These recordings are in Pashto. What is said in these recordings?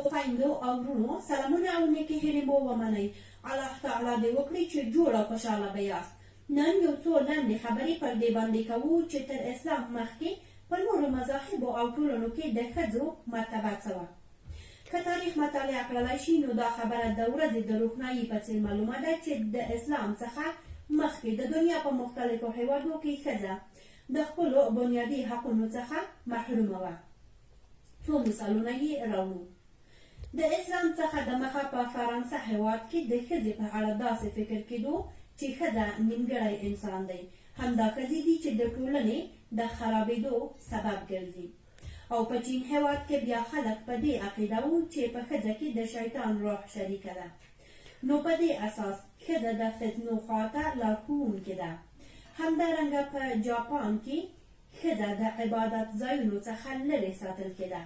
خویندو او ورونو، سلامونه او نیکې هیلې مو ومنئ. الله تعالی دې وکړي چې جوړ او خوشحاله به یاست. نن یو څو لنډې خبرې پر دې باندې کوو چې تر اسلام مخکې په نورو مذاهبو او ټولنو کې د ښځو مرتبه څه وه. که تاریخ مطالعه کړلی شي نو دا خبره د ورځې د روښنایي په څېر معلومه ده چې د اسلام څخه مخکې د دنیا په مختلفو هیوادو کې ښځه د خپلو بنیادي حقونو څخه محرومه وه. څو مثالونه یې راوړو. د اسلام څخه د مخه په فرانسه هیواد کې د ښځې په اړه داسې فکر کېدو چې ښځه نیمګړی انسان دی. همدا ښځې دي چې د ټولنې د خرابېدو سبب ګرځي. او په چین هیواد کې بیا خلک په دې عقیده وو چې په ښځه کې د شیطان روح شریکه ده. نو په دې اساس ښځه د فتنو خواته لارښوونکې ده. همدارنګه په جاپان کې ښځه د عبادت ځایونو څخه لرې ساتل کېده.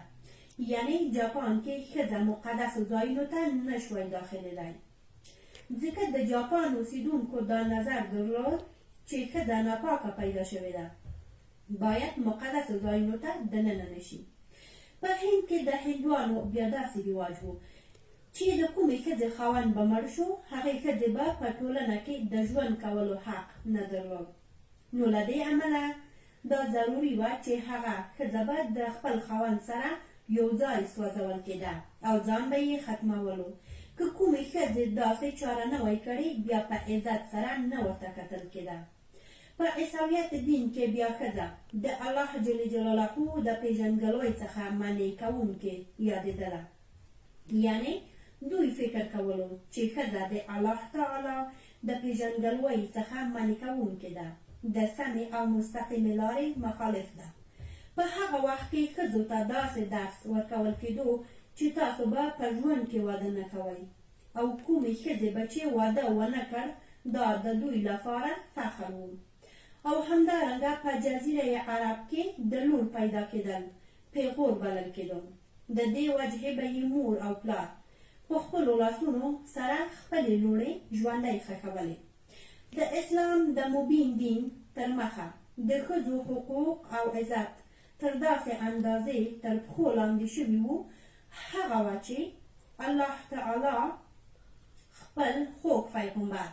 یعنی جاپان کې ښځه مقدسو ځایونو ته نشوی داخلېدی. ځکه د جاپان اوسیدونکو دا نظر درلود چې ښځه ناپاکه پیدا شوې ده، باید مقدسو ځایونو ته دننه نشي. په هند کې د هندوانو بیا داسې رواج و چې د کومې ښځې خاوند به مړ شو، هغې ښځې به په ټولنه کې د ژوند کولو حق نه درلود. نو له دې امله دا ضروري وه چې هغه ښځه به د خپل خاوند سره یو ځای سوځول کېده او ځان به یې ختمولو. که کومې ښځې داسې چاره نه وی کړې بیا په عزت سره نه ورته کتل کېده. په عیسویت دین کې بیا ښځه د الله جل جلاله د پیژندګلوۍ څخه منع کوونکې یادېدله. یعنې دوی فکر کولو چې ښځه د الله تعالی د پیژندګلوۍ څخه منع کوونکې ده، د سمې او مستقیمې لارې مخالف ده. په هغه وخت کې ښځو ته داسې درس ورکول کېدو چې تاسو به په ژوند کې واده نه کوئ، او کومې ښځې به چې واده ونه کړ دا د دوی لپاره فخر و. او همدارنګه په جزیره عرب کې د لور پیدا کېدل پیغور بلل کېدل. د دې وجهې به یې مور او پلار په خپلو لاسونو سره خپلې لوڼې ژوندۍ ښخولې. د اسلام د مبین دین تر مخه د ښځو حقوق او عزت تر داسې اندازې تر پښو لاندې شوي وو، هغه وه چې الله تعالی خپل خوږ پیغمبر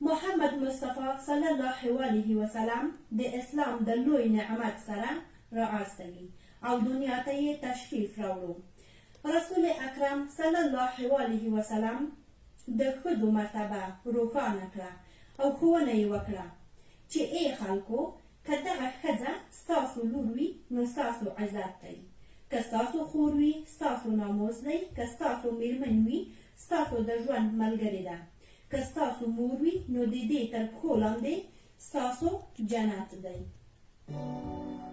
محمد مصطفی صلی الله علیه وسلم د اسلام د لوی نعمت سره رااستوي او دنیا ته یې تشریف راوړو. رسول اکرم صلی الله علیه وسلم د ښځو مرتبه روښانه کړه او ښوونه یې وکړه چې ای خلکو، که دغه ښځه ستاسو لور وي نو ستاسو عزت دی، که ستاسو خور وي ستاسو ناموس دی، که ستاسو میرمن وي ستاسو د ژوند ملګرې ده، که ستاسو مور وي نو د دې تر پښو لاندې ستاسو جنت دی.